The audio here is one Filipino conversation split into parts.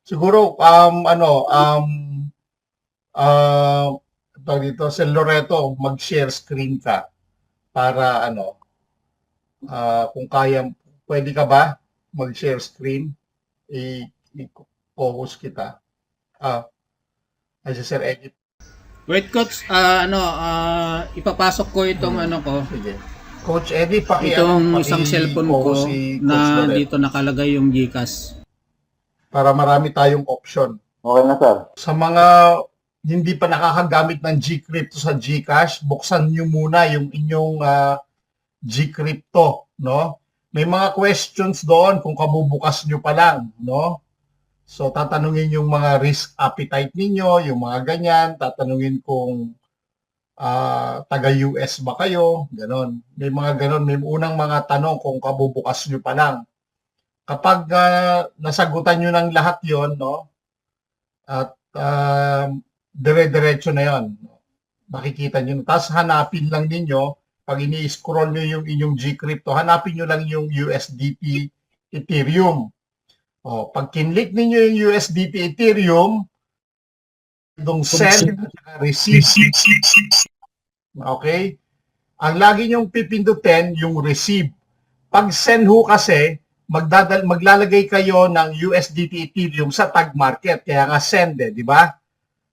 Siguro, ah, tawag dito, si Loreto, mag-share screen ka para kung kaya, pwede ka ba mag-share screen? I-focus kita. Ah, ay si Sir Edit. Wait coach, ipapasok ko itong Hmm, ano ko, sige. Coach Eddie, itong isang cellphone ko paki-focus si na Coach dito Loreto nakalagay yung GCash. para marami tayong option. Okay na, sir. Sa mga hindi pa nakakagamit ng GCrypto sa GCash, buksan nyo muna yung inyong GCrypto, no? May mga questions doon kung kabubukas nyo pa lang, no? So, tatanungin yung mga risk appetite ninyo, yung mga ganyan, tatanungin kung taga-US ba kayo, ganon. May mga ganon, may unang mga tanong kung kabubukas nyo pa lang. Kapag nasagutan nyo ng lahat yon, no? At dire-diretso na yon. Makikita nyo. Tapos hanapin lang ninyo, pag ini-scroll nyo yung inyong GCrypto, hanapin nyo lang yung USDT Ethereum. O, pag kinlik ninyo yung USDT Ethereum, itong send at receive. Okay? Ang lagi nyong pipindutin, yung receive. Pag send ho kasi, maglalagay kayo ng USDT Ethereum sa tag market. Kaya nga send di ba?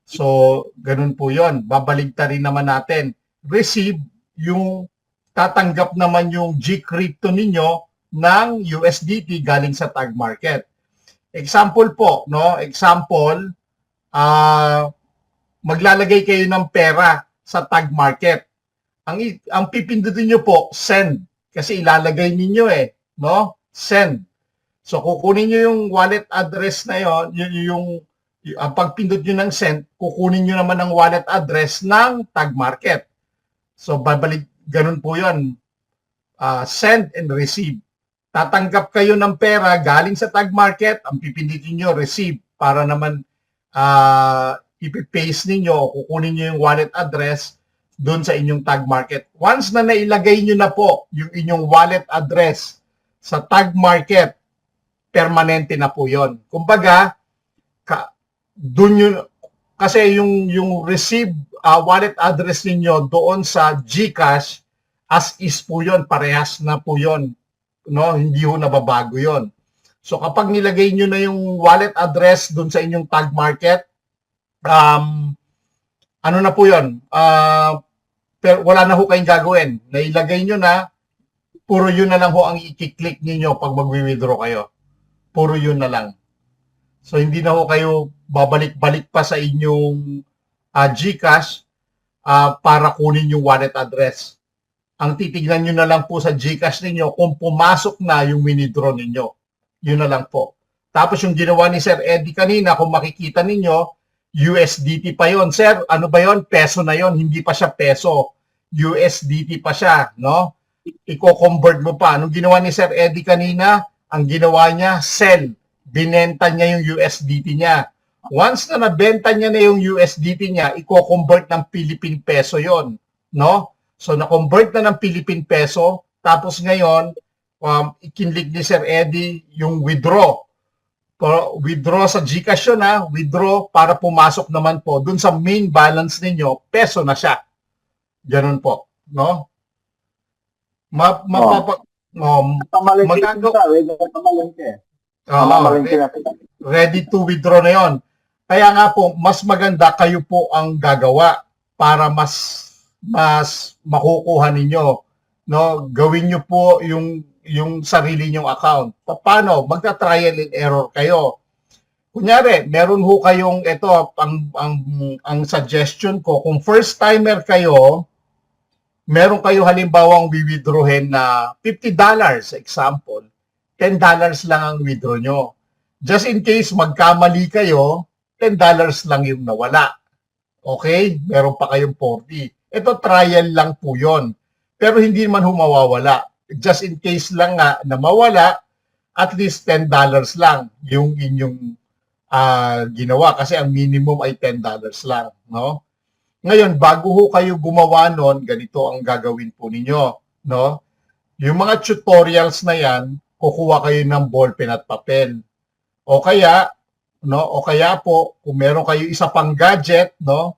So, ganun po yon. Babaligta rin naman natin. Receive, yung tatanggap naman yung GCrypto ninyo ng USDT galing sa tag market. Example po, no? Example, maglalagay kayo ng pera sa tag market. Ang pipindutin nyo po, send. Kasi ilalagay ninyo no? Send. So, kukunin nyo yung wallet address na yon, ang pagpindot nyo ng send, kukunin nyo naman ang wallet address ng tag market. So, ganun po yun. Send and receive. Tatanggap kayo ng pera galing sa tag market, ang pipindutin nyo, receive, para naman ipipaste ninyo o kukunin nyo yung wallet address doon sa inyong tag market. Once na nailagay nyo na po yung inyong wallet address sa tag market, permanente na po yon. Kumbaga, doon yun, kasi yung receive wallet address ninyo doon sa GCash, as is po yon, parehas na po yon. No? Hindi ho nababago yon. So kapag nilagay nyo na yung wallet address doon sa inyong tag market, ano na po yun? Pero wala na ho kayong gagawin. Nailagay nyo na, puro yun na lang ho ang i-click ninyo pag mag-withdraw kayo. Puro yun na lang. So, hindi na ho kayo babalik-balik pa sa inyong GCash para kunin yung wallet address. Ang titignan nyo na lang po sa GCash ninyo kung pumasok na yung withdraw ninyo. Yun na lang po. Tapos yung ginawa ni Sir Eddie kanina, kung makikita ninyo, USDT pa yon. Sir, ano ba yon? Peso na yon, hindi pa siya peso. USDT pa siya, no? Iko-convert mo pa. Anong ginawa ni Sir Eddie kanina? Ang ginawa niya, sell. Binenta niya yung USDT niya. Once na nabenta niya na yung USDT niya, iko-convert ng Philippine peso yon, no? So, na-convert na ng Philippine peso, tapos ngayon, ikinlik ni Sir Eddie yung withdraw. Withdraw sa GCash yun, withdraw para pumasok naman po dun sa main balance ninyo, peso na siya. Ganun po, no? Ready to withdraw na yon. Kaya nga po, mas maganda kayo po ang gagawa para mas makukuha ninyo, no? Gawin niyo po yung sarili nyong account. Paano? Magta-trial and error kayo. Kunyari, meron ho kayong ito, ang suggestion ko, kung first timer kayo, meron kayo halimbawang withdrawin na $50, example, $10 lang ang withdraw nyo. Just in case magkamali kayo, $10 lang yung nawala. Okay? Meron pa kayong 40. Ito, trial lang po yon. Pero hindi man humawawala. Just in case lang nga na mawala, at least $10 lang yung inyong ginawa. Kasi ang minimum ay $10 lang. No? Ngayon, bago ho kayo gumawa nun, ganito ang gagawin po ninyo. No? Yung mga tutorials na yan, kukuha kayo ng ballpen at papel. O kaya, no? O kaya po, kung meron kayo isa pang gadget, no?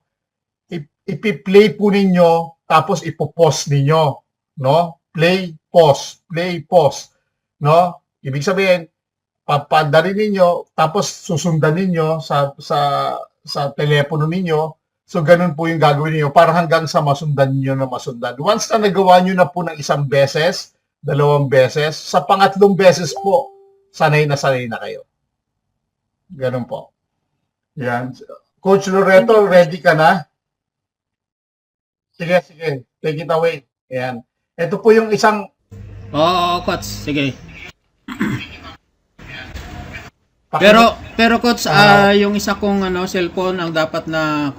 Ipi-play po ninyo, tapos ipo-pause ninyo, no? Play, pause, no? Ibig sabihin, papandarin ninyo, tapos susundan ninyo sa telepono ninyo. So, ganun po yung gagawin niyo para hanggang sa masundan niyo na masundan. Once na nagawa niyo na po ng isang beses, dalawang beses, sa pangatlong beses po, sanay na kayo. Ganun po. Yan. Coach Loreto, ready ka na? Sige. Take it away. Yan. Ito po yung isang... Oo, coach. Sige. Pero coach, yung isa kong cellphone ang dapat na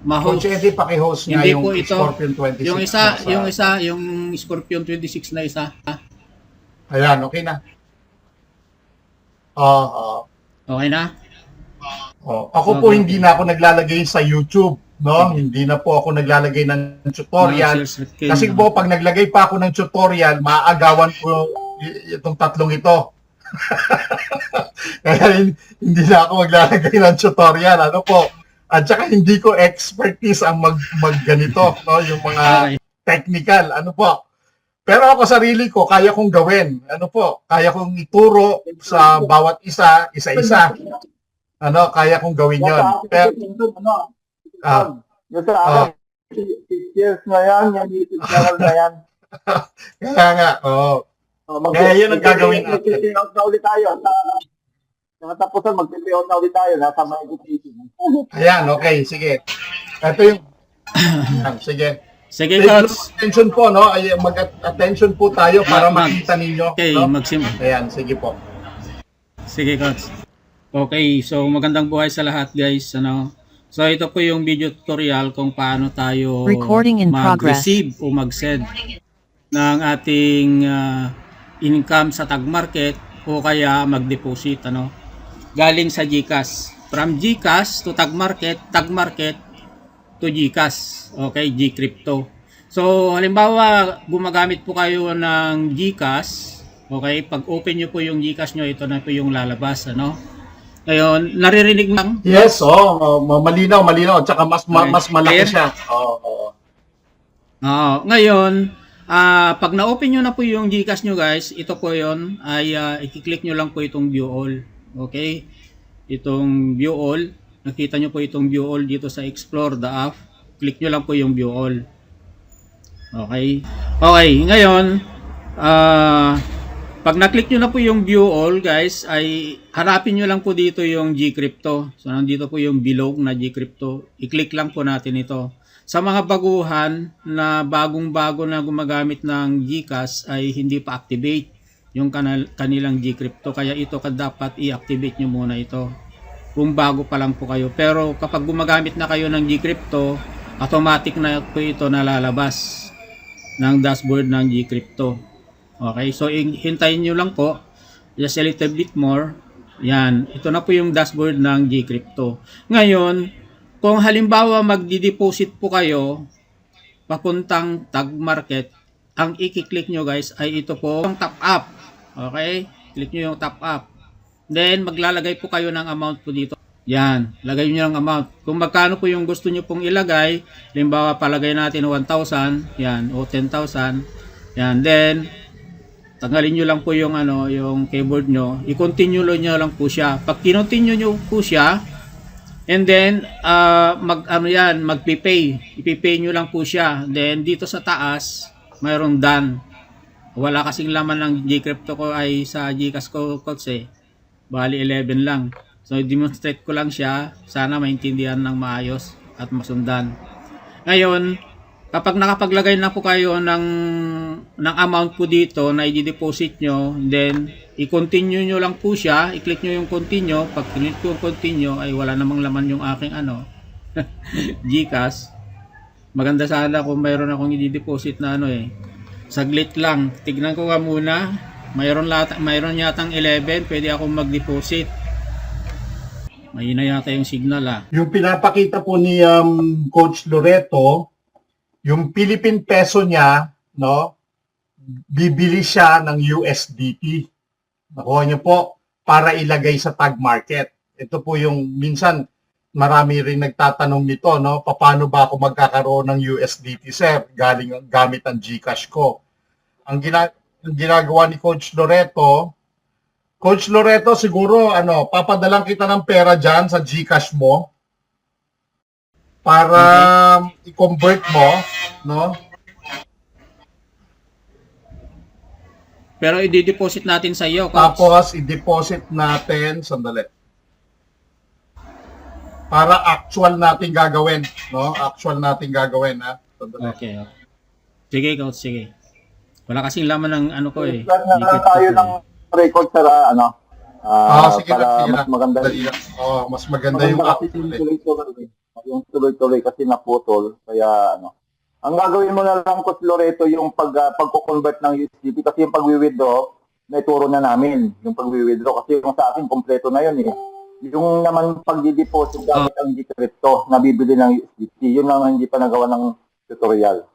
ma-host. Coach Eddie, paki-host nga Hindi yung po ito. Scorpion 26. Yung Scorpion 26 na isa. Ayan, okay na. Okay na? Ako po hindi na ako naglalagay sa YouTube, no? Hindi na po ako naglalagay ng tutorial. Kasi po pag naglagay pa ako ng tutorial, maaagawan po itong tatlong ito. Kaya hindi na ako maglalagay ng tutorial, ano po. At saka hindi ko expertise ang magganito, no? Yung mga technical, ano po. Pero ako sarili ko, kaya kong gawin. Ano po, kaya kong ituro sa bawat isa-isa. Ano, kaya kong gawin yon. Pero, yung sa akin, 6 years na yan, yung YouTube channel na yan. kaya nga, Kaya yun ang gagawin natin. Mag-pay-out na ulit tayo. Nakatapusan, mag-pay-out na ulit tayo. Nasa mga education. Ayan, okay, sige. Ito yung... sige. Sige, Take coach. attention po, no? Mag-attention po tayo para makita ninyo. Okay, no? Ayan, sige po. Sige, coach. Okay, so magandang buhay sa lahat, guys. So ito po yung video tutorial kung paano tayo Recording in progress. mag-receive o mag-send ng ating income sa tag market o kaya mag-deposit galing sa GCash. From GCash to tag market to GCash. Okay, GCrypto. So halimbawa gumagamit po kayo ng GCash, okay, pag open nyo po yung GCash nyo, ito na po yung lalabas, Ngayon, naririnig lang. Yes, malinaw, tsaka mas malaki Clear? siya. Ngayon, pag na-open nyo na po yung GCash nyo, guys, ito po yon ay i-click nyo lang po itong view all. Okay? Itong view all. Nakita nyo po itong view all dito sa explore the app. Click nyo lang po yung view all. Okay? Okay, ngayon, pag na-click nyo na po yung view all, guys, ay harapin nyo lang po dito yung GCrypto. So, nandito po yung bilog na GCrypto. I-click lang po natin ito. Sa mga baguhan na bagong-bago na gumagamit ng GCash ay hindi pa activate yung kanilang GCrypto. Kaya ito dapat i-activate nyo muna ito kung bago pa lang po kayo. Pero kapag gumagamit na kayo ng GCrypto, automatic na po ito nalalabas ng dashboard ng GCrypto. Okay, so hintayin nyo lang po just a little bit more. Yan, ito na po yung dashboard ng GCrypto. Ngayon, kung halimbawa magdi-deposit po kayo papuntang tag market, ang i-click nyo, guys, ay ito po yung top up. Okay, click nyo yung top up. Then maglalagay po kayo ng amount po dito. Yan, lagay nyo ng amount. Kung magkano po yung gusto nyo pong ilagay, halimbawa palagay natin 1,000, yan, o 10,000. Yan, then tanggalin nyo lang po yung yung keyboard nyo. I-continue nyo lang po siya. Pag kinontinue nyo po siya, and then mag-pay. I-pay nyo lang po siya. Then dito sa taas, mayroong done. Wala kasing laman ng GCrypto ko ay sa GCash ko, coach eh. Bali 11 lang. So demonstrate ko lang siya. Sana maintindihan ng maayos at masundan. Ngayon, kapag nakapaglagay na po kayo ng amount po dito na i-deposit nyo, then i-continue nyo lang po siya, i-click nyo yung continue. Pag click ko yung continue ay wala namang laman yung aking GCash. Maganda sana kung mayroon akong i-deposit na saglit lang. Tignan ko nga muna. Mayroon yatang 11, pwede akong mag-deposit. Mahina yata yung signal Yung pinapakita po ni Coach Loreto, yung Philippine peso niya, bibili siya ng USDT. Nakuha niyo po. para ilagay sa tag market. Ito po yung minsan marami rin nagtatanong nito, no? Paano ba ako magkakaroon ng USDT, sir? Gamit ang GCash ko. Ang ginagawa ni Coach Loreto, siguro papadalang kita ng pera diyan sa GCash mo para i-convert mo, no? Pero i-deposit natin sa iyo, Coach. Tapos i-deposit natin, sandali. Para actual natin gagawin, no? Actual natin gagawin, ha? Sandali. Okay. Sige, Coach, sige. Wala kasing laman ng ano ko eh. Plan na Dikit tayo ko ng record sa Sige para lang, sige mas lang. maganda. Dali lang. Mas maganda yung Kasi actual. yung tuloy-tuloy kasi naputol. Kaya ang gagawin mo na lang, Coach Loreto, yung pagko-convert ng USDT kasi yung pag-withdraw, naituro na namin yung pag-withdraw kasi yung sa akin kompleto na yun eh. Yung naman pag-deposit gamit ang Gcrypto na bibili ng USDT, yun lang hindi pa nagawa ng tutorial.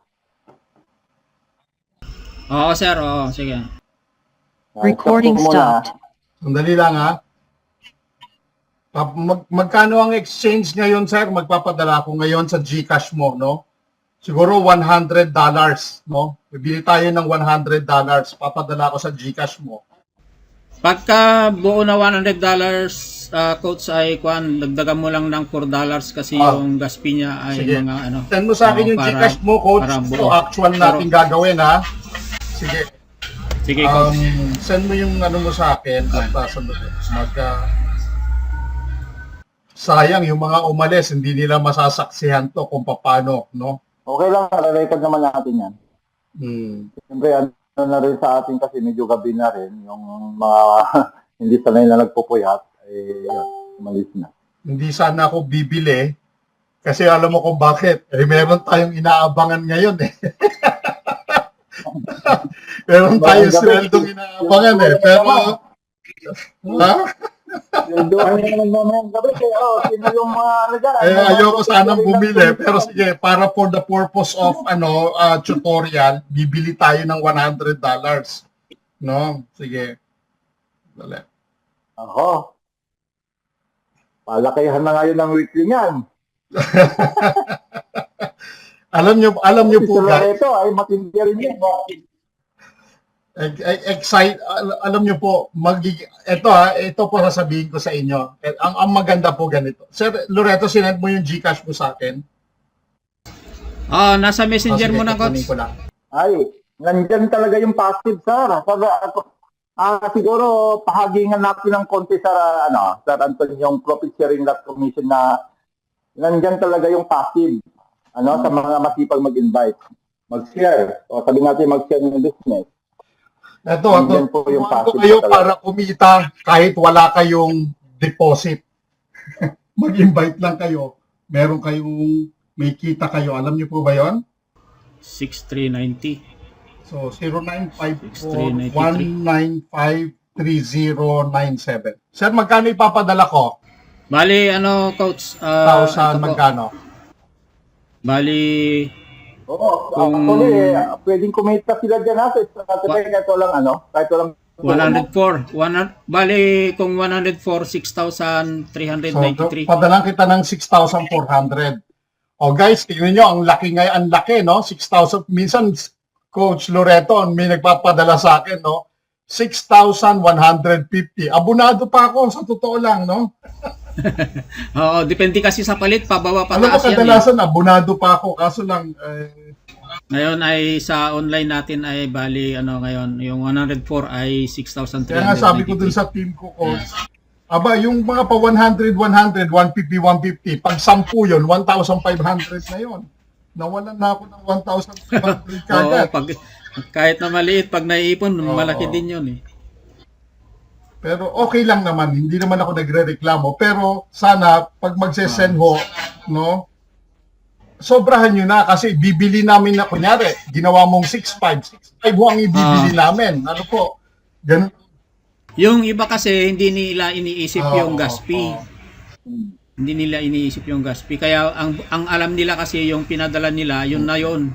Oo, sir. Oo, sige. Recording Stop muna, stopped. Sandali lang, ha? Magkano ang exchange ngayon, sir? Magpapadala ako ngayon sa GCash mo, no? Siguro $100, no? Bibili tayo ng $100. Papadala ko sa GCash mo. Pagka buo na $100, Coach, ay dagdagan mo lang ng $4 kasi yung gas fee niya ay Sige. mga ano. Send mo sa akin yung para- GCash mo, coach. para buo. So, actual natin gagawin, ha? Sige. Sige, Coach. Send mo yung ano mo sa akin at sandali. Sayang yung mga umalis, hindi nila masasaksihan to kung paano, no? Okay lang, record naman natin yan. Siyempre, ano na rin sa atin kasi medyo gabi na rin, yung mga hindi sanay na nagpupuyat, yun, umalis na. Hindi sana ako bibili kasi alam mo kung bakit. Meron tayong inaabangan ngayon eh. Meron tayong sweldong inaabangan eh. Pero, ha? Yung doon naman gabi, sino yung mga dyan? Ayoko sanang bumili. Pero sige, para for the purpose of tutorial, bibili tayo ng $100. No? Sige. Dali. Ako. Palakihan na ngayon ng weekly niyan. Alam nyo po guys, Ito ay matindi rin yan. alam nyo po, ito po sasabihin ko sa inyo. Ang maganda po ganito. Sir Loreto, sinend mo yung GCash mo sa akin. Nasa messenger Sige, mo na, kukunin Coach. ko lang. Ay, nandyan talaga yung passive, sir. Sabi ako, siguro pahagingan natin ng konti sa Sir Anton, yung profit sharing lot commission na nandyan talaga yung passive. Sa mga masipag mag-invite. Mag-share. O sabi natin mag-share ng business. Nandyan po yung Ito passive kayo talaga. para kumita kahit wala kayong deposit. Mag-invite lang kayo. Meron kayong, may kita kayo. Alam niyo po ba yon? 6390. So, 0954-195-3097. Sir, magkano ipapadala ko? Bali, Coach? 1,000 magkano? Bali, Oo, Kung- actually, pwedeng kumita sila dyan sa strategy kahit walang 104. Bali, kung 104, So, 6,393. padalang kita ng 6,400. O guys, tingnan nyo, ang laki, no? 6,000. Minsan, Coach Loreto, may nagpapadala sa akin, no? 6,150. Abunado pa ako, sa totoo lang, no? Oo, depende kasi sa palit, pababa Alam ko, pataas yan. kadalasan, abunado pa ako. Kaso lang, Ngayon ay sa online natin ay bali, ngayon, yung 104 ay 6,393. kaya nga sabi ko dun sa team ko, Coach, aba, yung mga pa 100, 100, 150, 150, pag 10 yun, 1,500 na yun. Nawalan na ako ng 1,500 Oo, kagad. kahit na maliit, pag naiipon, malaki Oo. din yun eh. Pero okay lang naman, hindi naman ako nagre-reklamo. Pero sana, pag magsesend ho, no, sobrahan nyo na kasi bibili namin na, kunyari, ginawa mong 6.5 ho ang ibibili namin. Ano po? Ganun. Yung iba kasi, hindi nila iniisip Oo, yung gas fee. Hindi nila iniisip yung gas fee. Kaya ang alam nila kasi yung pinadala nila, yun na yun.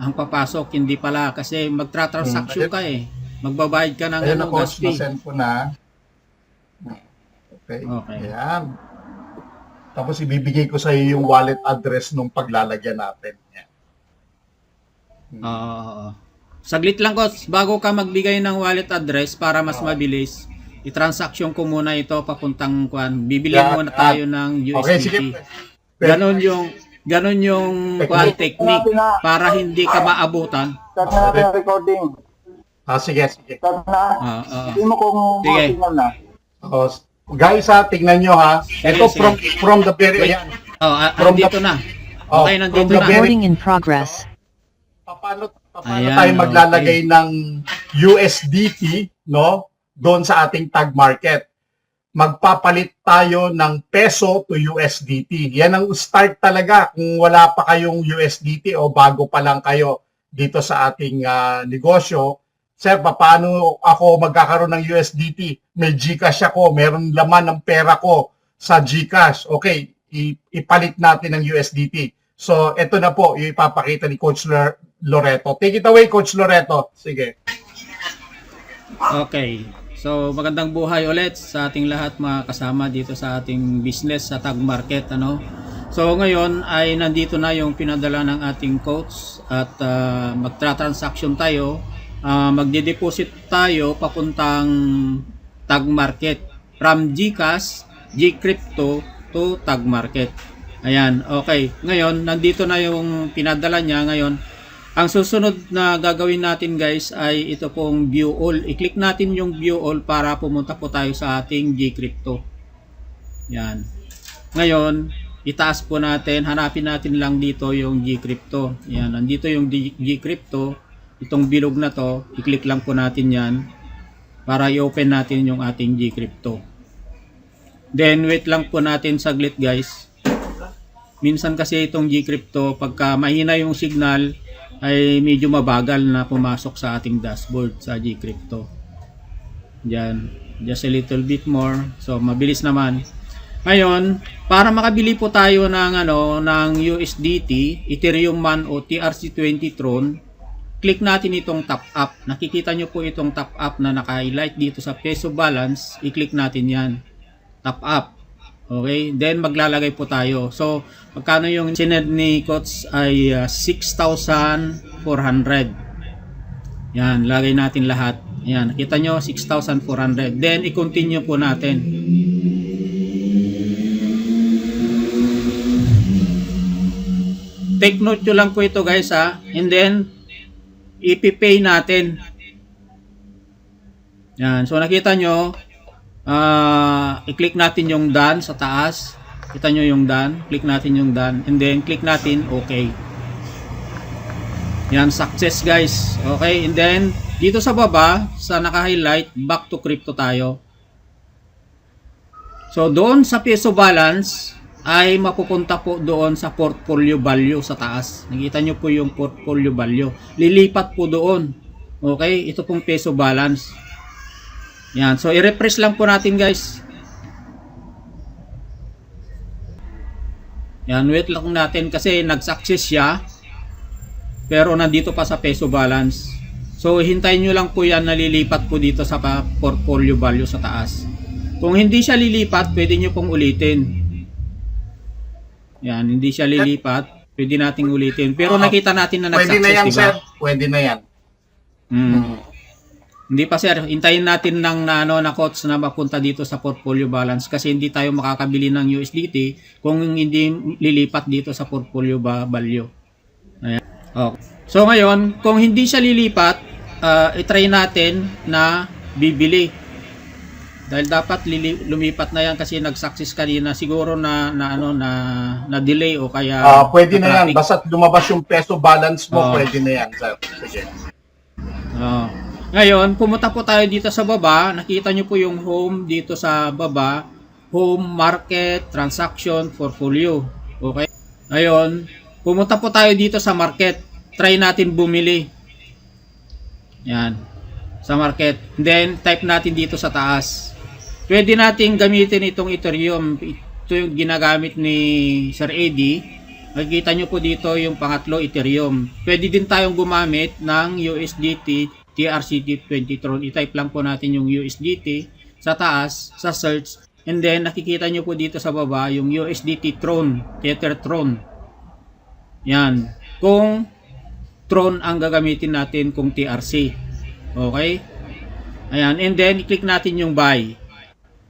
Ang papasok, hindi pala. Kasi magtra-transaction ka eh. Magbabayad ka ng Ayun na, gas Coach, fee. nasend ko na. Okay. Okay. Ayan. Tapos ibibigay ko sa iyo yung wallet address nung paglalagyan natin. Ayan. Oo. Saglit lang ko, bago ka magbigay ng wallet address para mas mabilis, i-transaction ko muna ito papuntang kwan. Bibili Yan. muna tayo ng USDT. Okay, sige. Ganon yung kwan technique para hindi ka maabutan. Start na natin ang recording. Sige. Start na. Oo. Hindi mo kung Sige. signal na. Oh, guys ha, tingnan nyo ha. Ito Sige. from the very, ayan. From nandito na. Okay, nandito from the na. very- Recording in progress. Paano Ayan, tayo maglalagay ng USDT, no? Doon sa ating tag market. Magpapalit tayo ng peso to USDT. Yan ang start talaga kung wala pa kayong USDT o bago pa lang kayo dito sa ating negosyo. Sir, paano ako magkakaroon ng USDT? May GCash ako, meron laman ng pera ko sa GCash. Okay, ipalit natin ng USDT. So, ito na po, yung ipapakita ni Coach Loreto. Take it away, Coach Loreto. Sige. Okay. So, magandang buhay ulit sa ating lahat mga kasama dito sa ating business sa Tag Market, ano. So, ngayon ay nandito na yung pinadala ng ating coach at magtra-transaction tayo. Magde-deposit tayo papuntang Tag Market from GCash, GCrypto to Tag Market. Ayan, okay. Ngayon, nandito na yung pinadala niya ngayon. Ang susunod na gagawin natin guys ay ito pong view all. I-click natin yung view all para pumunta po tayo sa ating GCrypto. Yan. Ngayon, itaas po natin, hanapin natin lang dito yung GCrypto. Yan, nandito yung GCrypto. Itong bilog na to, i-click lang po natin yan para i-open natin yung ating GCrypto. Then, wait lang po natin saglit guys. Minsan kasi itong GCrypto, pagka mahina yung signal, ay medyo mabagal na pumasok sa ating dashboard sa GCrypto. Diyan, just a little bit more. So, mabilis naman. Ngayon, para makabili po tayo ng ng USDT, Ethereum man o TRC20 Tron, click natin itong top up. Nakikita nyo po itong top up na naka-highlight dito sa peso balance. I-click natin 'yan. Top up. Okay, then maglalagay po tayo. So, magkano yung sined ni Coach ay 6,400. Yan, lagay natin lahat. Yan, nakita nyo 6,400. Then, i-continue po natin. Take note nyo lang po ito guys ha. And then, ipipay natin. Yan, so nakita nyo, i-click natin yung done sa taas. Kita nyo yung done. Click natin yung done. And then, click natin okay. Yan, success guys. Okay, and then, dito sa baba, sa naka-highlight, back to crypto tayo. So, doon sa peso balance, ay mapupunta po doon sa portfolio value sa taas. Nakita nyo po yung portfolio value. Lilipat po doon. Okay, ito pong peso balance. Yan, so i-refresh lang po natin guys. Yan, wait lang natin kasi nag-success siya. Pero nandito pa sa peso balance. So hintayin nyo lang po yan na lilipat po dito sa portfolio value sa taas. Kung hindi siya lilipat, pwede nyo pong ulitin. Yan, hindi siya lilipat, pwede nating ulitin. Pero nakita natin na nag-success, Pwede na yan, diba? sir. Pwede na yan. Hindi pa sir, hintayin natin ng na coach na mapunta dito sa portfolio balance kasi hindi tayo makakabili ng USDT kung hindi lilipat dito sa portfolio value. Ayan. Okay. So ngayon, kung hindi siya lilipat, i-try natin na bibili. Dahil dapat lumipat na yan kasi nag-success kanina, siguro na delay o kaya Pwede na yan. traffic. Basta't lumabas yung peso balance mo, Oo. pwede na yan, sir. Sige. Ngayon, pumunta po tayo dito sa baba. Nakita nyo po yung home dito sa baba. Home, market, transaction, portfolio. Okay? Ngayon, pumunta po tayo dito sa market. Try natin bumili. Yan. Sa market. Then, type natin dito sa taas. Pwede natin gamitin itong Ethereum. Ito yung ginagamit ni Sir Eddie. Makikita nyo po dito yung pangatlo, Ethereum. Pwede din tayong gumamit ng USDT TRC20 Tron. I-type lang po natin yung USDT sa taas, sa search. And then, nakikita nyo po dito sa baba, yung USDT Tron, Tether Tron. Yan. Kung Tron ang gagamitin natin, kung TRC. Okay? Ayan. And then, i-click natin yung buy.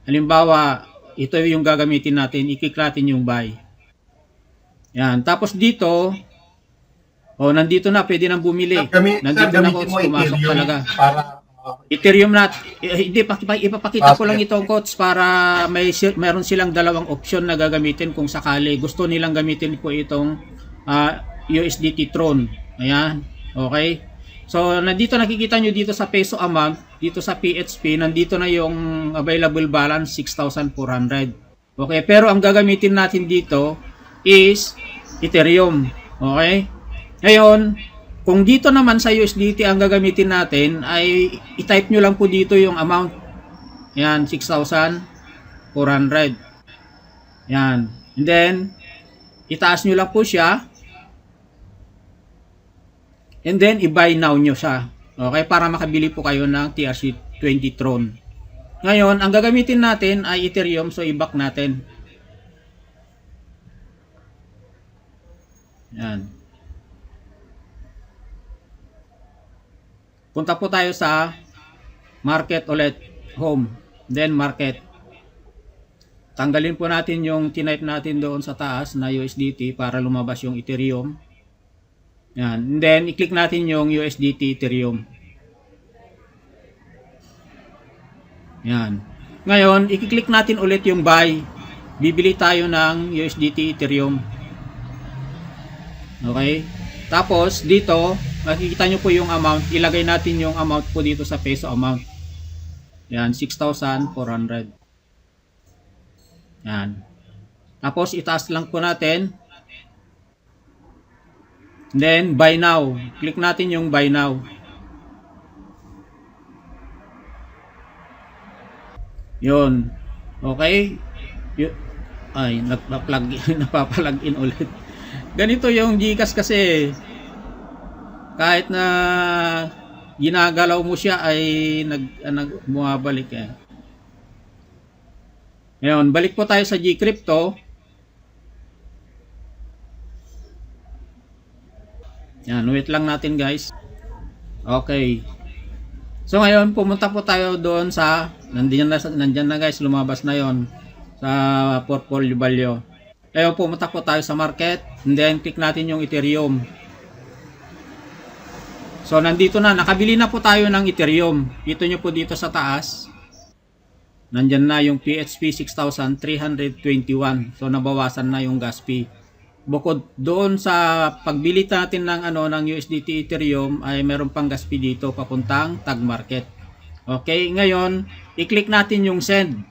Halimbawa, ito yung gagamitin natin, i-click natin yung buy. Yan. Tapos dito, nandito na, pwede nang bumili. Nandito na, coach, pumasok talaga. Para, Ethereum na, hindi, ipapakita ko lang ito, coach, para meron silang dalawang option na gagamitin kung sakali. Gusto nilang gamitin po itong USDT Tron. Ayan. Okay. So, nandito nakikita nyo dito sa peso amount, dito sa PHP, nandito na yung available balance, 6,400. Okay. Pero ang gagamitin natin dito is Ethereum. Okay. Ngayon, kung dito naman sa USDT ang gagamitin natin, ay i-type nyo lang po dito yung amount. Yan, 6,400. Yan. And then, itaas nyo lang po siya. And then, i-buy now nyo siya. Okay, para makabili po kayo ng TRC20 Tron. Ngayon, ang gagamitin natin ay Ethereum, so i-back natin. Yan. Punta po tayo sa market ulit, home, then market. Tanggalin po natin yung tinype natin doon sa taas na USDT para lumabas yung Ethereum. Yan. And then, i-click natin yung USDT Ethereum. Yan. Ngayon, i-click natin ulit yung buy. Bibili tayo ng USDT Ethereum. Okay? Tapos, dito, makikita nyo po yung amount. Ilagay natin yung amount po dito sa peso amount. Yan, 6,400. Yan. Tapos, itaas lang po natin. Then, buy now. Click natin yung buy now. Yun. Okay? Ay, napaplug in ulit. Ganito yung GCash kasi. Kahit na ginagalaw mo siya ay bumabalik eh. Ngayon, balik po tayo sa Gcrypto. Yan, wait lang natin guys. Okay. So ngayon, pumunta po tayo doon sa nandiyan na guys, lumabas na yon sa portfolio value. Ngayon, pumunta po tayo sa market, and then click natin yung Ethereum. So nandito na, nakabili na po tayo ng Ethereum. Dito nyo po dito sa taas. Nandyan na yung PHP 6,321. So nabawasan na yung gas fee. Bukod doon sa pagbili natin ng ng USDT Ethereum ay meron pang gas fee dito papuntang tag market. Okay, ngayon i-click natin yung send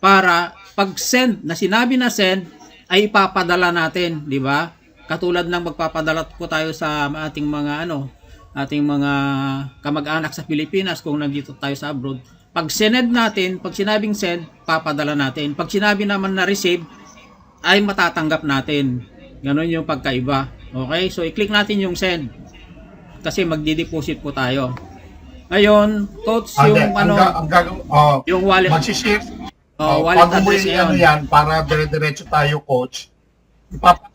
para pag send na sinabi na send ay ipapadala natin, di ba? Katulad ng magpapadala po tayo sa ating mga ating mga kamag-anak sa Pilipinas kung nandito tayo sa abroad. Pag send natin, pag sinabing send, papadala natin. Pag sinabi naman na receive, ay matatanggap natin. Ganon yung pagkaiba. Okay? So, i-click natin yung send. Kasi magdi-deposit po tayo. Ngayon, coach, yung yung wallet. Magsishare. Wallet Pag address umuwi yan, para dire-diretso tayo, coach,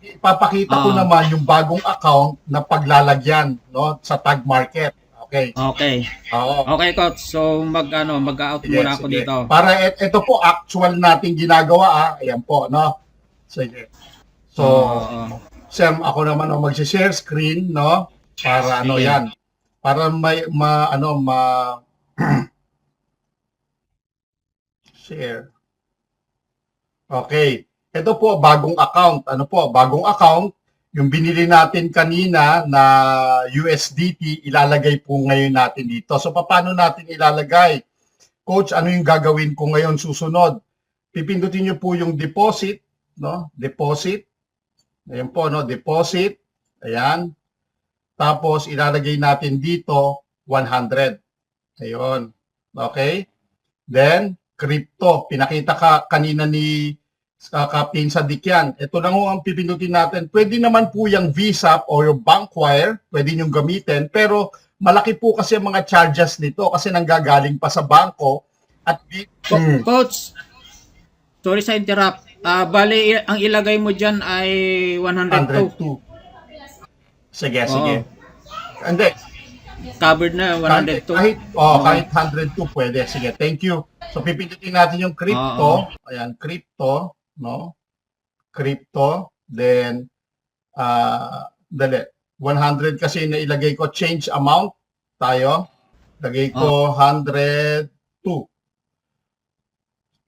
ipapakita ko naman yung bagong account na paglalagyan, no, sa tag market. Okay. Okay. Oo. Okay, coach. So, mag-out muna ako dito. Para ito po, actual natin ginagawa, ayan po, no? Sige. So, Sam, ako naman ang mag-share screen, no? Para Sige. yan. Para share. Okay. Ito po, bagong account. Ano po, bagong account. Yung binili natin kanina na USDT, ilalagay po ngayon natin dito. So, paano natin ilalagay? Coach, ano yung gagawin ko ngayon susunod? Pipindutin nyo po yung deposit, no? Deposit. Ayan po, no? Deposit. Ayan. Tapos, ilalagay natin dito, 100. Ayun. Okay? Then, crypto. Pinakita ka kanina ni Kapinsa Dikyan. Ito na ho ang pipindutin natin. Pwede naman po yung Visa o yung Bankwire. Pwede nyo gamitin. Pero, malaki po kasi ang mga charges nito kasi nanggagaling pa sa bangko. At Coach, Sorry sa interrupt. Bali, ang ilagay mo dyan ay 102. 102. Sige, Oo. sige. Hindi, Covered na, kahit, 102. kahit 102 pwede. Sige, thank you. So, pipindutin natin yung crypto. Ayan, crypto, no? Crypto. Then, dali. 100 kasi nailagay ko change amount tayo. Lagay ko 102.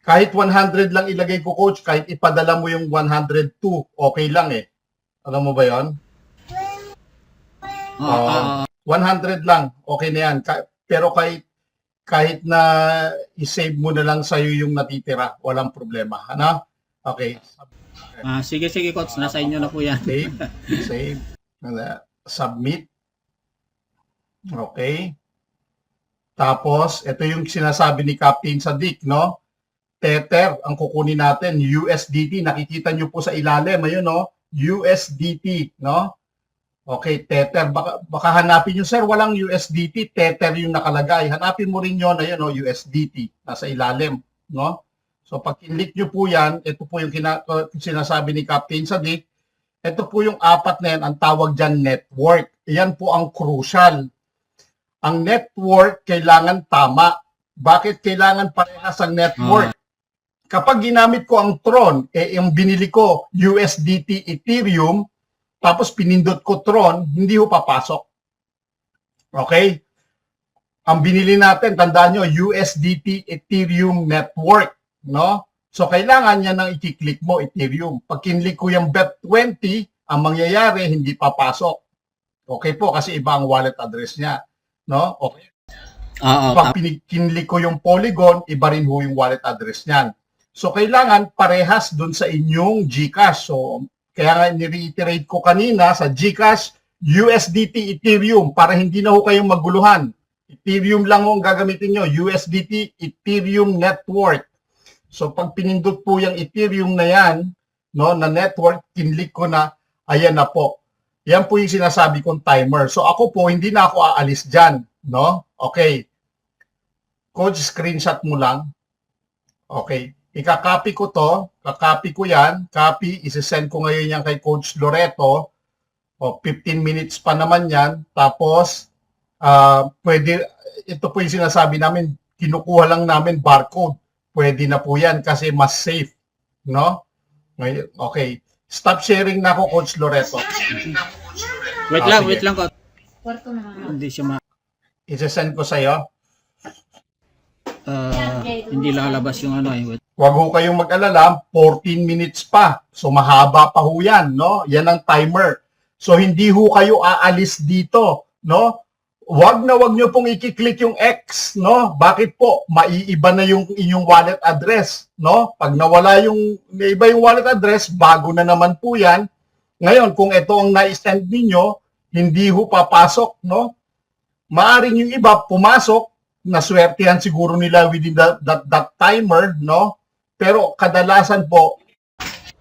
Kahit 100 lang ilagay ko, coach, kahit ipadala mo yung 102, okay lang eh. Alam mo ba yon? 100 lang, okay na yan. Pero kahit na i-save mo na lang sa'yo yung natitira, walang problema. Ano? Okay. Sige, coach. Nasa inyo na po yan. Save. Submit. Okay. Tapos, ito yung sinasabi ni Captain Sadiq, no? Tether, ang kukunin natin, USDT. Nakikita nyo po sa ilalim, ayun, no? USDT, no? Okay, Tether. Baka hanapin nyo, sir, walang USDT. Tether yung nakalagay. Hanapin mo rin yun, ayun, no? USDT. Nasa ilalim, no? So, pag kinlik nyo po yan, ito po yung sinasabi ni Captain Sadiq. Ito po yung apat na yan, ang tawag dyan network. Yan po ang crucial. Ang network kailangan tama. Bakit kailangan parehas ang network? Kapag ginamit ko ang Tron, yung binili ko USDT Ethereum, tapos pinindot ko Tron, hindi ho papasok. Okay? Ang binili natin, tandaan nyo, USDT Ethereum Network. No? So, kailangan yan ang i-click mo, Ethereum. Pag kinlik ko yung BEP20, ang mangyayari, hindi papasok. Okay po, kasi iba ang wallet address niya. No? Okay. Pag kinlik ko yung Polygon, iba rin ho yung wallet address niyan. So, kailangan parehas dun sa inyong GCash. So, kaya nga ni-reiterate ko kanina sa GCash, USDT Ethereum para hindi na ho kayong maguluhan. Ethereum lang ho ang gagamitin nyo. USDT Ethereum Network. So, pag pinindot po yung Ethereum na yan, no, na network, kinlik ko na, ayan na po. Yan po yung sinasabi kong timer. So, ako po, hindi na ako aalis dyan. No? Okay. Coach, screenshot mo lang. Okay. Ika-copy ko to. Kakopy ko yan. Copy. Isisend ko ngayon yan kay Coach Loreto. O, 15 minutes pa naman yan. Tapos, pwede, ito po yung sinasabi namin, kinukuha lang namin barcode. Pwede na po yan kasi mas safe. No? Okay. Stop sharing na ako, Coach Loreto. Wait lang, coach. Hindi siya Isisend ko sa'yo. hindi lalabas yung ano eh. Huwag ho kayong mag-alala, 14 minutes pa. So mahaba pa ho yan, no? Yan ang timer. So hindi ho kayo aalis dito, no? Huwag nyo pong i-click yung X, no? Bakit po? Maiiba na yung inyong wallet address, no? Pag nawala iba yung wallet address, bago na naman po yan. Ngayon, kung ito ang na-send ninyo, hindi ho papasok, no? Maaring yung iba pumasok, naswertehan siguro nila within that timer, no? Pero kadalasan po,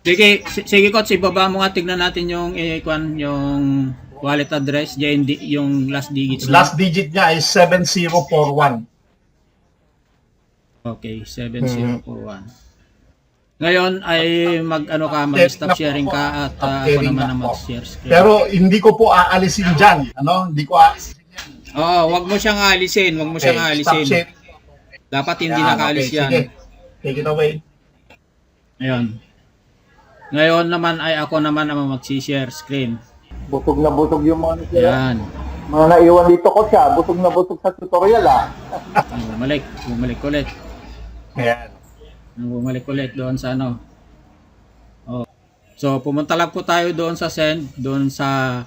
Sige coach, ibaba mo nga, tignan natin yung yung wallet address, yung last digits. last digit niya ay 7041. Okay, 7041. Ngayon ay mag-stop sharing ka at ako naman ang mag-share screen. Pero hindi ko po aalisin dyan, ano? Hindi ko aalisin. Wag mo siyang aalisin, Stop sharing. Dapat hindi nakaalis yan. Sige. Take it away. Ayun. Ngayon naman ay ako naman ang mag-share screen. Busog na busog yung mga Ayan. mga naiwan dito ko siya. Busog na busog sa tutorial Bumalik ulit. Ayan. Bumalik ulit doon sa ano. So pumunta lang po tayo doon sa send, doon sa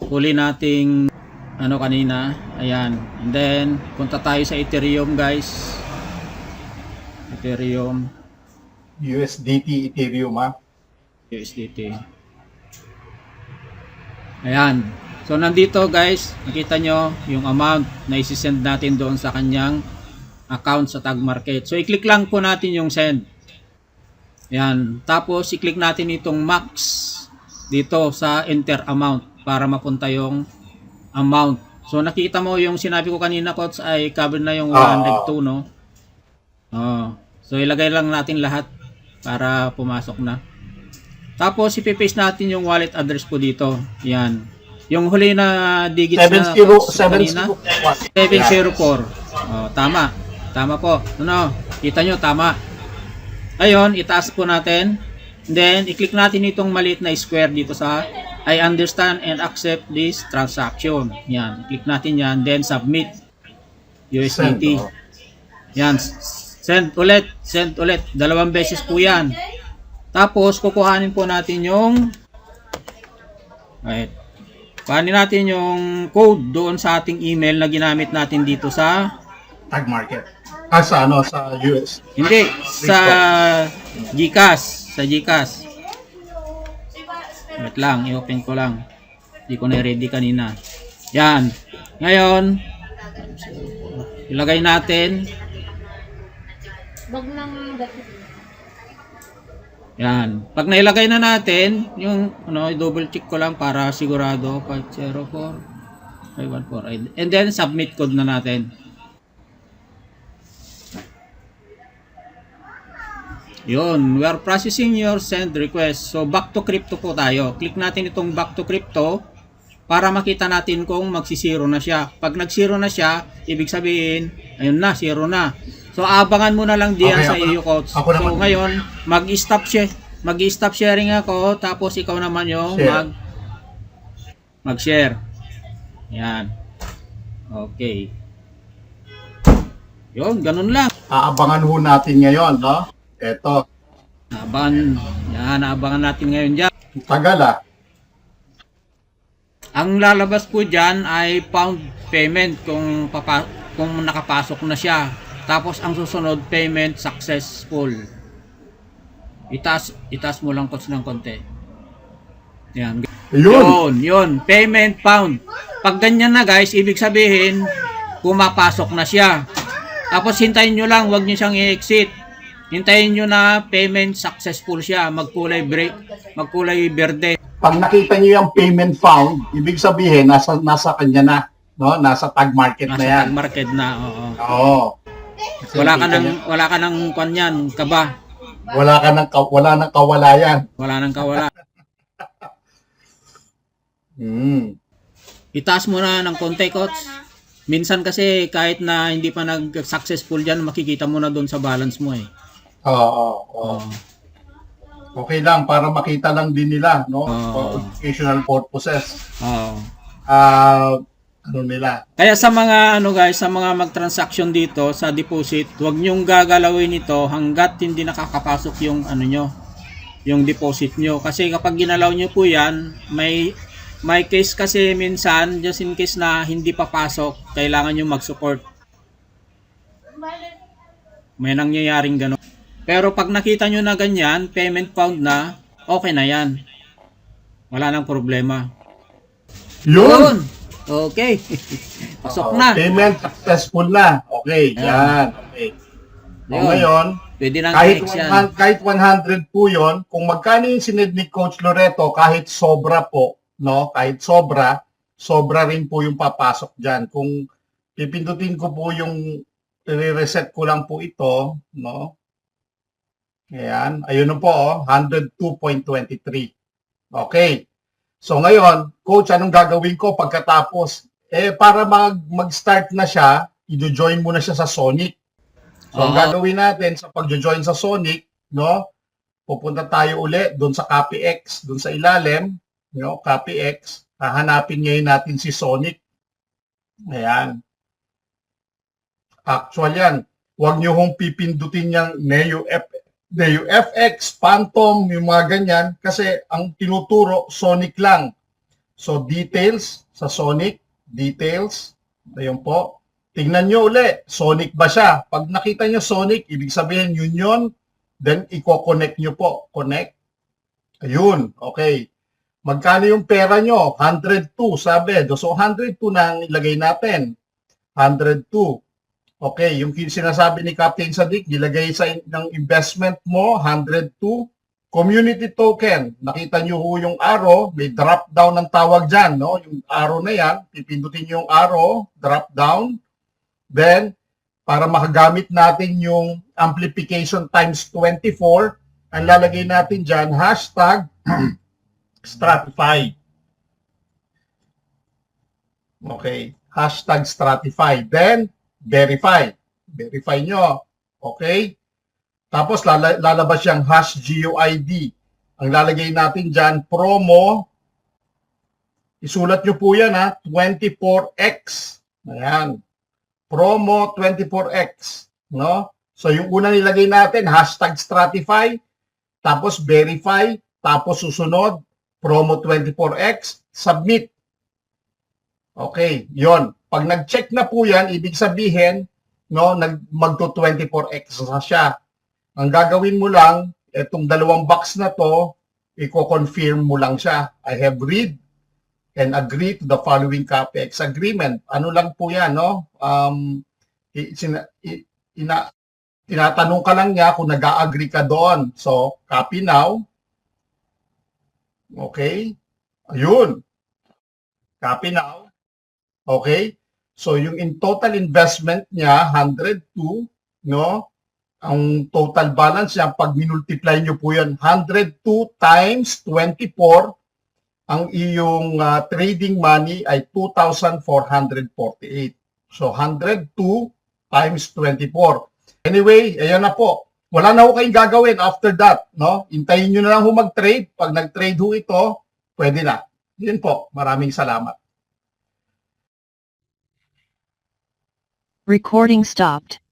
huli nating kanina. Ayan. And then punta tayo sa Ethereum, guys. Ethereum. USDT Ethereum, ha? USDT. Ayan. So nandito, guys, nakita nyo yung amount na isi-send natin doon sa kanyang account sa Tag Market. So i-click lang po natin yung send. Ayan. Tapos i-click natin itong max dito sa enter amount para mapunta yung amount. So nakita mo yung sinabi ko kanina, coach, ay cover na yung 102, no? So ilagay lang natin lahat. para pumasok na. Tapos ipipaste natin yung wallet address po dito. Yan. Yung huli na digits na 704. Oh, tama. Tama po. Ano? Kita nyo, tama. Ngayon, itaas po natin. Then, i-click natin itong maliit na square dito sa I understand and accept this transaction. Yan. I-click natin yan. Then, submit. USDT. Send, oh. Yan. Send ulit. Send ulit. 2 beses po yan. Tapos, kukuhanin po natin yung right. Kuhanin natin yung code doon sa ating email na ginamit natin dito sa Tag market. Sa US. hindi, sa GCash. Sa GCash. Wait lang, i-open ko lang. Hindi ko na-ready kanina. Yan. Ngayon, ilagay natin. Yan. Pag nailagay na natin, yung double check ko lang para sigurado 504 514 and then submit code na natin. Yun, we are processing your send request. So back to crypto po tayo. Click natin itong back to crypto para makita natin kung magsisiro na siya. Pag nagsiro na siya, ibig sabihin, ayun na, zero na. So, abangan mo na lang diyan Okay, sa iyo, coach. So, ngayon, mag-stop sharing ako, tapos ikaw naman yung Share. mag-share. Yan. Okay. Yun, ganun lang. Aabangan ho natin ngayon, no? Eto, Abangan natin ngayon dyan. tagal ah. Ang lalabas po dyan ay pound payment kung nakapasok na siya. Tapos ang susunod, payment successful. Itaas mo lang coach ng konti. Yan. Yun. Payment found. Pag ganyan na guys, ibig sabihin, pumapasok na siya. Tapos hintayin nyo lang, huwag nyo siyang i-exit. Hintayin nyo na payment successful siya. Magkulay berde. Pag nakita niyo yung payment found, ibig sabihin, nasa kanya na. No? Nasa tag market na Nasa yan. tag market na. Oo. Oo. Kasi Wala ka nakita nang kanyan, kaba. wala nang kawalayan. Wala nang kawala. Itaas mo na ng konti, coach. Minsan kasi kahit na hindi pa nag-successful dyan, makikita mo na doon sa balance mo eh. Oo. Okay lang, para makita lang din nila, no? For educational purposes. Oo. Ano nila. Kaya sa mga guys, sa mga mag-transaction dito sa deposit, huwag nyong gagalawin ito hangga't hindi nakakapasok yung yung deposit nyo. Kasi kapag ginalaw nyo po yan, may case kasi minsan, just in case na hindi papasok, kailangan nyo mag-support. May nangyayaring gano'n. Pero pag nakita nyo na ganyan, payment found na, okay na yan. Wala nang problema. Yun! Okay. Pasok na. Payment successful na. Okay, yan. Okay. O Yun. ngayon, Pwede nang kahit, i-ex yan. kahit 100 po yun, kung magkano yung sinid ni Coach Loreto, kahit sobra po, no? Kahit sobra rin po yung papasok dyan. Kung pipindutin ko po yung i-reset ko lang po ito, no? Ayan, ayun na po, 102.23. Okay. So ngayon, coach, anong gagawin ko pagkatapos? Para mag-start na siya, i-join muna siya sa Sonic. So ang gagawin natin sa pag-join sa Sonic, no? Pupunta tayo uli doon sa CopyX, doon sa ilalim, no? CopyX, hahanapin ngayon natin si Sonic. Ayan. Actual yan. Huwag nyo hong pipindutin yung Neo FX, Phantom, yung mga ganyan, kasi ang tinuturo, Sonic lang. So, details sa Sonic, details, ayun po. Tingnan nyo uli, Sonic ba siya? Pag nakita nyo Sonic, ibig sabihin yun yun, then i-connect nyo po, connect. Ayun, okay. Magkano yung pera nyo? 102, sabi. So, 102 na ang ilagay natin. 102. Okay, yung sinasabi ni Captain Sadiq, nilagay sa ng investment mo, 102. Community token, nakita nyo ho yung arrow, may drop down ng tawag dyan, no? Yung arrow na yan, pipindutin nyo yung arrow, drop down. Then, para makagamit natin yung amplification times 24, ang lalagay natin dyan, hashtag Stratify. Okay, hashtag Stratify. Then, verify. Verify nyo. Okay? Tapos, lalabas yung hash GUID. Ang lalagay natin dyan, promo. Isulat nyo po yan, ha? 24X. Ayan. Promo 24X. No? So, yung una nilagay natin, hashtag Stratify. Tapos, verify. Tapos, susunod, promo 24X. Submit. Okay, yon. Pag nag-check na po yan, ibig sabihin, no, magto 24X na siya. Ang gagawin mo lang, itong dalawang box na to, i-confirm mo lang siya. I have read and agree to the following CAPEX agreement. Ano lang po yan, no? Tinatanong ka lang niya kung nag-a-agree ka doon. So, copy now. Okay? Ayun. Copy now. Okay? So, yung in total investment niya, 102, no? Ang total balance niya, pag minultiply nyo po yan, 102 times 24, ang iyong trading money ay 2,448. So, 102 times 24. Anyway, ayan na po. Wala na ho kayong gagawin after that, no? Hintayin nyo na lang ho mag-trade. Pag nag-trade ho ito, pwede na. Yun po. Maraming salamat. Recording stopped.